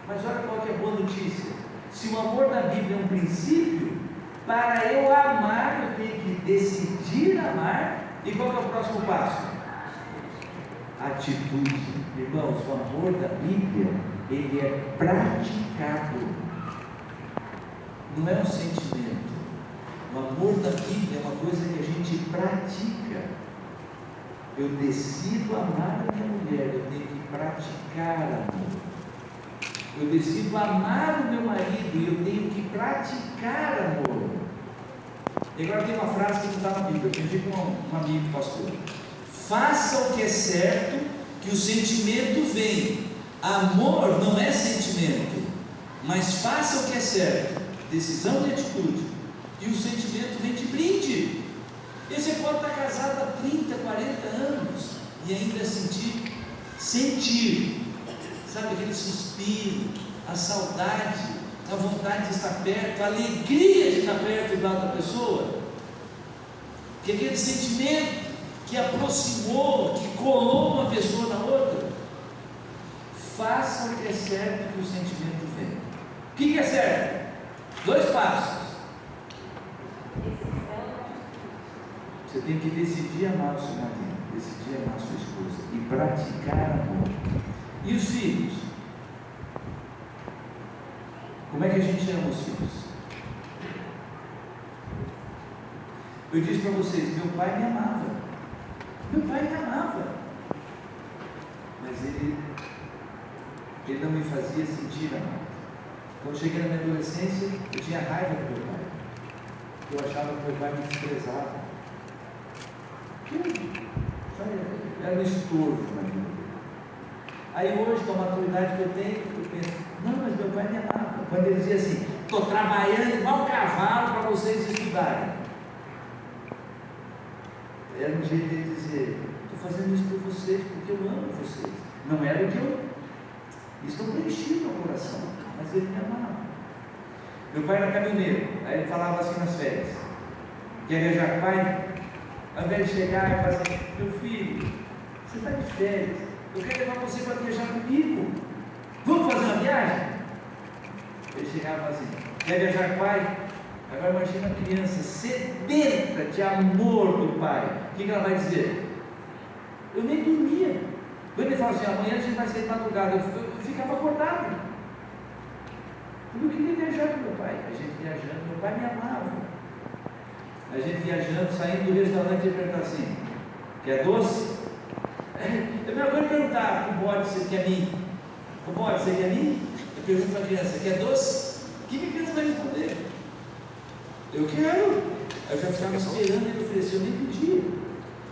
Mas olha qual que é a boa notícia: se o amor da Bíblia é um princípio, para eu amar eu tenho que decidir amar. E qual que é o próximo passo? Atitude. Irmãos, o amor da Bíblia, ele é praticado, não é um sentimento. O amor da Bíblia é uma coisa que a gente pratica. Eu decido amar a minha mulher, eu tenho que praticar amor. Eu decido amar o meu marido e eu tenho que praticar amor. E agora tem uma frase que não está na Bíblia, eu aprendi com um amigo pastor: faça o que é certo, que o sentimento vem. Amor não é sentimento, mas faça o que é certo, decisão de atitude, e o sentimento vem de brinde. E você pode estar casado há 30, 40 anos e ainda sentir, sabe, aquele suspiro, a saudade, a vontade de estar perto, a alegria de estar perto da outra pessoa, que aquele sentimento que aproximou, que colou uma pessoa na outra. Faça o que é certo, que o sentimento vem. O que é certo? 2 passos. Você tem que decidir amar o seu marido, decidir amar a sua esposa e praticar amor. E os filhos? Como é que a gente ama os filhos? Eu disse para vocês: meu pai me amava. Meu pai me amava. Mas ele não me fazia sentir amado. Quando cheguei na minha adolescência, eu tinha raiva do meu pai. Eu achava que meu pai me desprezava. Era um estorvo na minha vida. Aí hoje, com a maturidade que eu tenho, eu penso: não, mas meu pai me amava. Quando ele dizia assim: estou trabalhando igual um cavalo para vocês estudarem, era um jeito de dizer: estou fazendo isso por vocês, porque eu amo vocês. Não era o que isso não preenchia meu coração, mas ele me amava. Meu pai era caminhoneiro, aí ele falava assim nas férias: quer viajar, pai? Ao invés de chegar e falar assim: meu filho, você está de férias, eu quero levar você para viajar comigo, vamos fazer uma viagem? Ele chegava e falava assim: quer viajar, pai? Agora imagina uma criança sedenta de amor do pai. O que ela vai dizer? Eu nem dormia. Quando ele fala assim: amanhã a gente vai sair de madrugada, eu ficava acordado, porque eu queria viajar com meu pai. A gente viajando, meu pai me amava. A gente viajando, saindo do restaurante, ele perguntava assim: quer doce? Eu me agora perguntar para o bode se ele quer mim. O bode, você quer mim? Eu pergunto para a criança: quer doce? O que a criança vai responder? Eu quero. Aí eu já ficava esperando ele oferecer, eu nem pedia.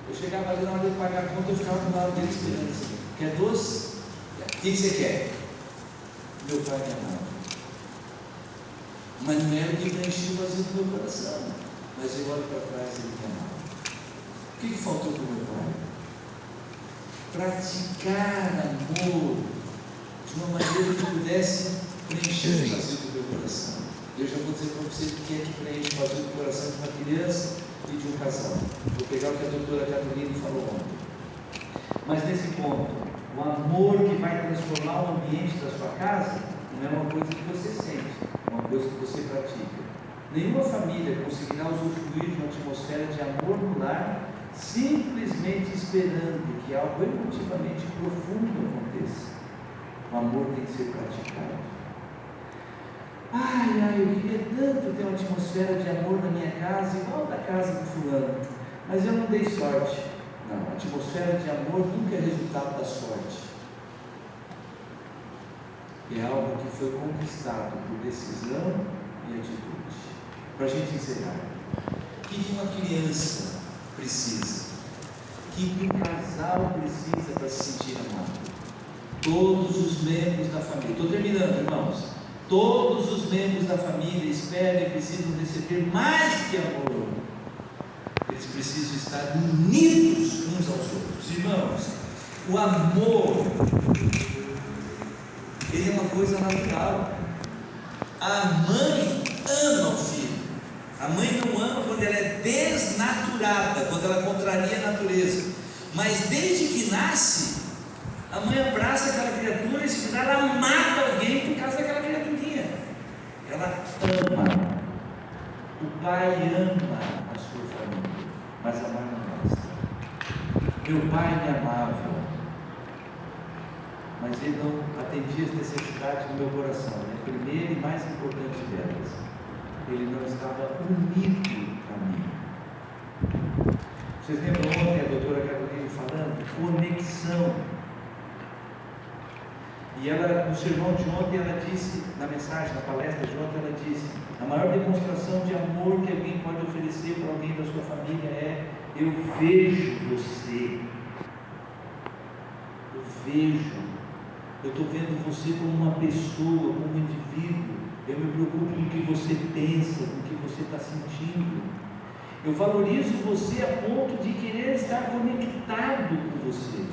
Eu chegava ali na hora de pagar a conta, eu ficava do lado dele esperando assim: quer doce? O que você quer? Meu pai me amava. Mas não era o que preenchia o vazio do meu coração. Mas eu olho para trás e ele me amava. O que faltou para o meu pai? Praticar amor de uma maneira que pudesse preencher o vazio do meu coração. Eu já vou dizer para vocês o que é que preenche o vazio do coração de uma criança e de um casal. Vou pegar o que a doutora Carolina falou ontem. Mas nesse ponto, o amor que vai transformar o ambiente da sua casa não é uma coisa que você sente, é uma coisa que você pratica. Nenhuma família conseguirá usufruir de uma atmosfera de amor no lar simplesmente esperando que algo emotivamente profundo aconteça. O amor tem que ser praticado. eu queria tanto ter uma atmosfera de amor na minha casa, igual da casa do fulano, mas eu não dei sorte. Não, a atmosfera de amor nunca é resultado da sorte. É algo que foi conquistado por decisão e atitude. Para a gente encerrar, o que uma criança precisa? O que um casal precisa para se sentir amado? Todos os membros da família, estou terminando, irmãos. Todos os membros da família esperam e precisam receber mais que amor. Eles precisam estar unidos uns aos outros. Irmãos, o amor, ele é uma coisa natural. A mãe ama o filho. A mãe não ama quando ela é desnaturada, quando ela contraria a natureza. Mas desde que nasce, a mãe abraça aquela criatura e se ela mata alguém por causa daquela criaturinha. Ela ama. O pai ama a sua família, mas a mãe não gosta. Meu pai me amava, mas ele não atendia as necessidades do meu coração, né? Primeira e mais importante delas, ele não estava unido a mim. Vocês lembram ontem a doutora Carolina falando? Conexão. E ela, no sermão de ontem, ela disse, na mensagem, na palestra de ontem, ela disse: a maior demonstração de amor que alguém pode oferecer para alguém da sua família é: eu vejo você, eu estou vendo você como uma pessoa, como um indivíduo, eu me preocupo com o que você pensa, com o que você está sentindo, eu valorizo você a ponto de querer estar conectado com você.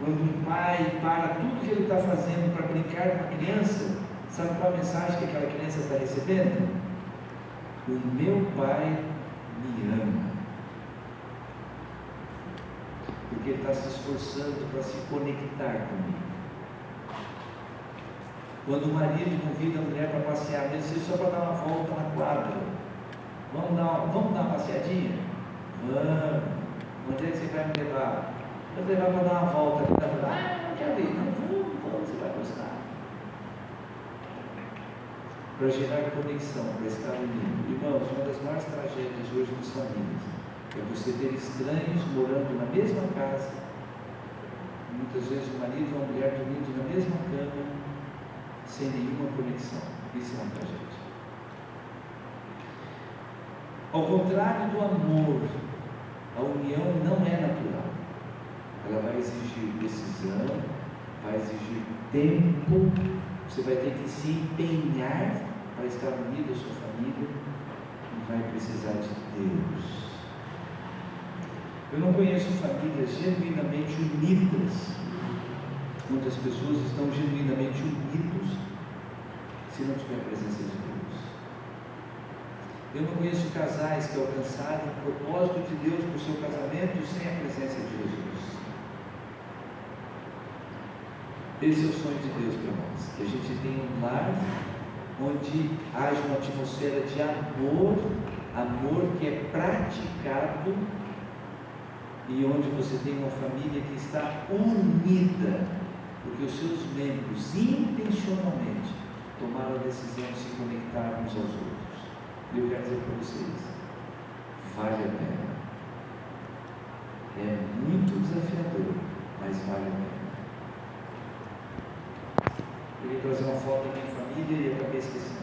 Quando um pai para tudo que ele está fazendo para brincar com a criança, sabe qual a mensagem que aquela criança está recebendo? O meu pai me ama. Porque ele está se esforçando para se conectar comigo. Quando o marido convida a mulher para passear, mesmo só para dar uma volta na quadra, vamos dar uma passeadinha? Vamos. Onde é que você vai me levar? Vou levar para dar uma volta. Não quero ir. Não, vamos, você vai gostar. Para gerar conexão, para estar unido. Irmãos, uma das maiores tragédias hoje nas famílias é você ter estranhos morando na mesma casa, muitas vezes o marido e a mulher dormindo na mesma cama, sem nenhuma conexão. Isso é uma tragédia. Ao contrário do amor, a união não é natural. Ela vai exigir decisão, vai exigir tempo, você vai ter que se empenhar para estar unido à sua família e vai precisar de Deus. Eu não conheço famílias genuinamente unidas, muitas pessoas estão genuinamente unidos se não tiver a presença de Deus. Eu não conheço casais que alcançaram o propósito de Deus para o seu casamento sem a presença de Jesus. Esse é o sonho de Deus para nós, que a gente tenha um lar onde haja uma atmosfera de amor que é praticado, e onde você tem uma família que está unida, porque os seus membros intencionalmente tomaram a decisão de se conectar uns aos outros. E eu quero dizer para vocês, vale a pena. É muito desafiador, mas vale a pena. Eu ia trazer uma foto da minha família e acabei esquecendo.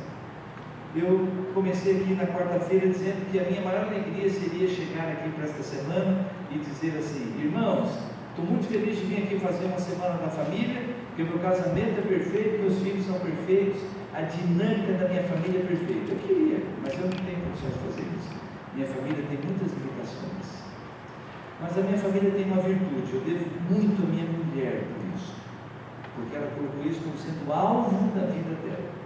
Eu comecei aqui na quarta-feira dizendo que a minha maior alegria seria chegar aqui para esta semana e dizer assim: irmãos, estou muito feliz de vir aqui fazer uma semana da família, porque o meu casamento é perfeito, meus filhos são perfeitos, a dinâmica da minha família é perfeita. Eu queria, mas eu não tenho condições de fazer isso. Minha família tem muitas limitações, mas a minha família tem uma virtude. Eu devo muito à minha mulher por isso, porque ela colocou isso como sendo o alvo da vida dela.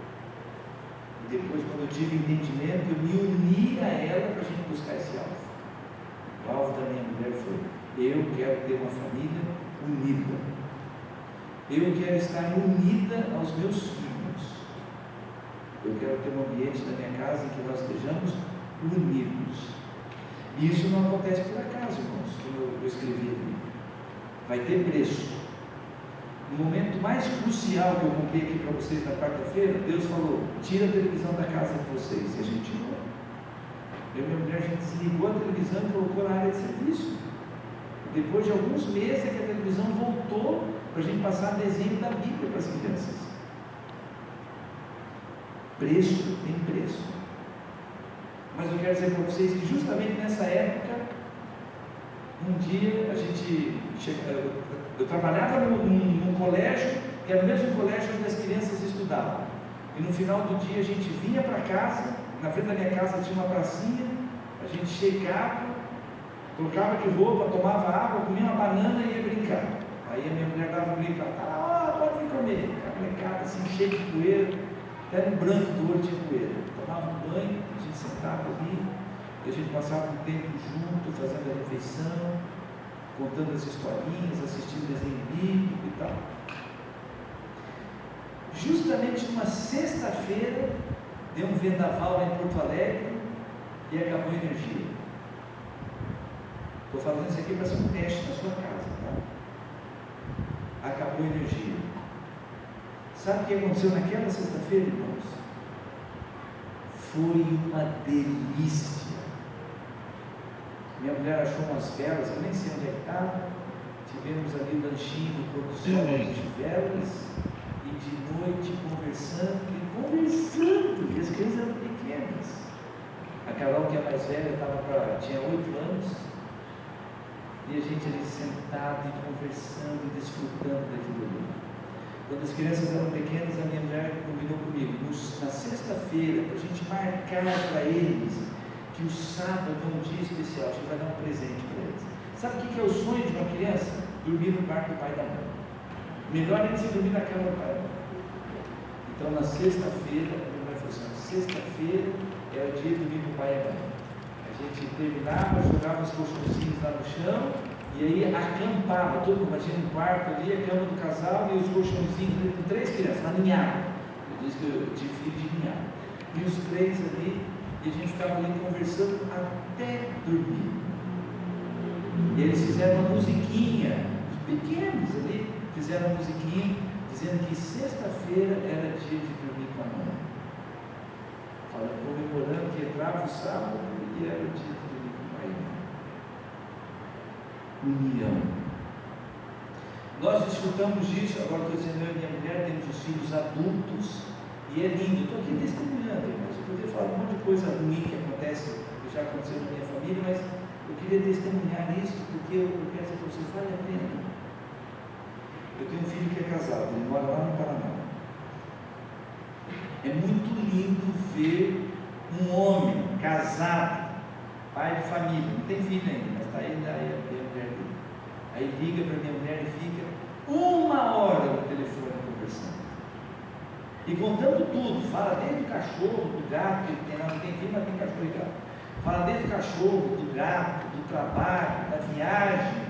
E depois, quando eu tive entendimento, eu me uni a ela para a gente buscar esse alvo. O alvo da minha mulher foi: eu quero ter uma família unida, eu quero estar unida aos meus filhos, eu quero ter um ambiente na minha casa em que nós estejamos unidos. E isso não acontece por acaso, irmãos, como eu escrevi ali. Vai ter preço. no momento mais crucial que eu contei aqui para vocês na quarta-feira, Deus falou: tira a televisão da casa de vocês. E a gente tirou. Eu e minha mulher, a gente desligou a televisão e colocou na área de serviço. Depois de alguns meses é que a televisão voltou para a gente passar desenho da Bíblia para as crianças. Preço tem preço. Mas eu quero dizer para vocês que justamente nessa época, um dia eu trabalhava num colégio, que era o mesmo colégio onde as crianças estudavam. E no final do dia a gente vinha para casa, na frente da minha casa tinha uma pracinha, a gente chegava, trocava de roupa, tomava água, comia uma banana e ia brincar. Aí a minha mulher dava um grito, pode vir comer. A molecada assim, cheia de poeira, até no branco do olho tinha poeira. Tomava um banho, a gente sentava ali, e a gente passava um tempo junto, fazendo a refeição, contando as historinhas, assistindo desenho bíblico e tal. Justamente numa sexta-feira, deu um vendaval lá em Porto Alegre e acabou a energia. Estou falando isso aqui para ser um teste na sua casa, tá? Acabou a energia. Sabe o que aconteceu naquela sexta-feira, irmãos? Foi uma delícia. Minha mulher achou umas velas, eu nem sei onde é que estava. Tivemos ali o lanchinho do pôr do sol de velas, e de noite conversando, e as crianças eram pequenas. A Carol, que é mais velha, tinha 8 anos, e a gente ali sentado e conversando e desfrutando daquilo ali. Quando as crianças eram pequenas, a minha mulher combinou comigo, na sexta-feira, para a gente marcar para eles que o sábado é um dia especial, a gente vai dar um presente para eles. Sabe o que é o sonho de uma criança? Dormir no quarto do pai e da mãe. Melhor ainda se dormir na cama do pai e da mãe. Então, na sexta-feira, a minha mãe falou assim: sexta-feira é o dia de dormir com o pai e a mãe. A gente terminava, jogava os colchãozinhos lá no chão, e aí acampava, todo mundo imagina um quarto ali, a cama do casal e os colchãozinhos, com 3 crianças, aninhava. Eu disse que eu tive filho de ninhada. E os 3 ali, e a gente ficava ali conversando até dormir. E eles fizeram uma musiquinha, os pequenos ali, fizeram uma musiquinha, dizendo que sexta-feira era dia de dormir com a mãe. Comemorando que entrava o sábado e era o dia de dormir com o pai e a mãe. União. Nós desfrutamos disso, agora estou dizendo, eu e minha mulher temos os filhos adultos, e é lindo. Estou aqui testemunhando, mas eu poderia falar um monte de coisa ruim que acontece, que já aconteceu na minha família, mas eu queria testemunhar isso, porque eu quero dizer para vocês, vale a pena. Eu tenho um filho que é casado, ele mora lá no Paraná. É muito lindo ver um homem casado, pai de família, não tem filho ainda, mas está aí, a mulher dele. Aí liga para minha mulher e fica 1 hora no telefone conversando. E contando tudo, fala desde o cachorro, do gato, que tem lá, não tem filho, mas tem cachorro e gato. Fala desde o cachorro, do gato, do trabalho, da viagem.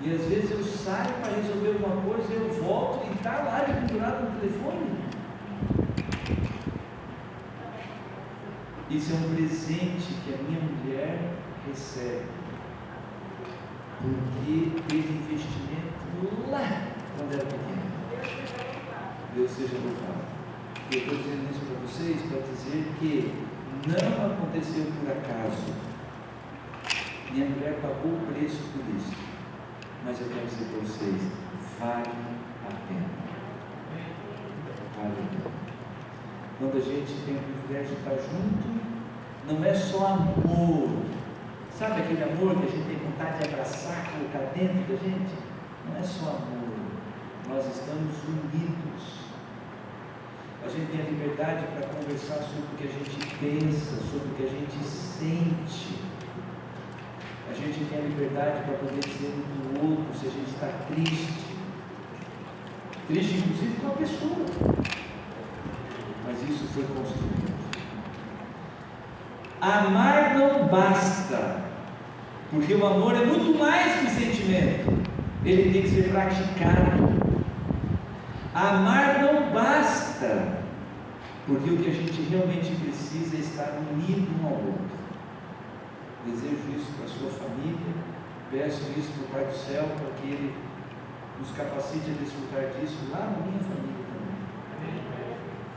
E às vezes eu saio para resolver alguma coisa, eu volto e está lá de pendurado no telefone. Isso é um presente que a minha mulher recebe, porque fez investimento lá quando era pequena. Deus seja louvado. Eu estou dizendo isso para vocês para dizer que não aconteceu por acaso. Minha mulher pagou o preço por isso. Mas eu quero dizer para vocês, vale a pena. Vale a pena. Quando a gente tem o privilégio de estar junto, não é só amor. Sabe aquele amor que a gente tem vontade de abraçar, colocar dentro da gente? Não é só amor. Nós estamos unidos. A gente tem a liberdade para conversar sobre o que a gente pensa, sobre o que a gente sente. A gente tem a liberdade para poder dizer um do outro se a gente está triste. Triste, inclusive, com a pessoa. Mas isso foi construído. Amar não basta, porque o amor é muito mais que sentimento. Ele tem que ser praticado. Amar não basta, porque o que a gente realmente precisa é estar unido um ao outro. Desejo isso para a sua família, peço isso para o Pai do Céu, para que Ele nos capacite a desfrutar disso lá na minha família também.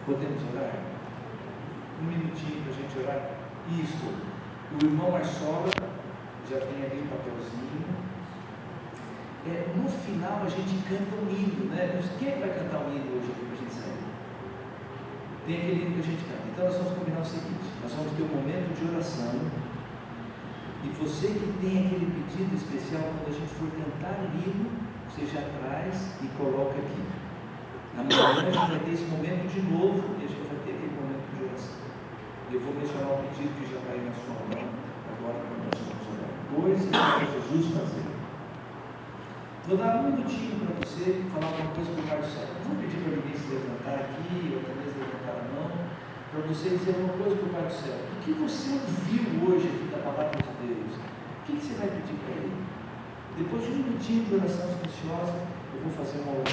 Podemos orar? Um minutinho para a gente orar. Isso. O irmão Marçola já tem ali um papelzinho. No final a gente canta um hino, né? Quem é que vai cantar um hino hoje aqui para a gente sair? Tem aquele hino que a gente canta. Então nós vamos combinar o seguinte: nós vamos ter um momento de oração. E você que tem aquele pedido especial, quando a gente for cantar o hino, você já traz e coloca aqui. Amanhã a gente vai ter esse momento de novo e a gente vai ter aquele momento de oração. Eu vou mencionar o pedido que já está aí na sua mão, agora quando nós vamos orar. Coisas para Jesus fazer. Vou dar um minutinho para você falar alguma coisa para o Pai do Céu. Não vou pedir para ninguém se levantar aqui, ou talvez levantar a mão, para você dizer uma coisa para o Pai do Céu. O que você ouviu hoje aqui da palavra de Deus? O que você vai pedir para Ele? Depois de um minutinho de oração silenciosa, eu vou fazer uma oração.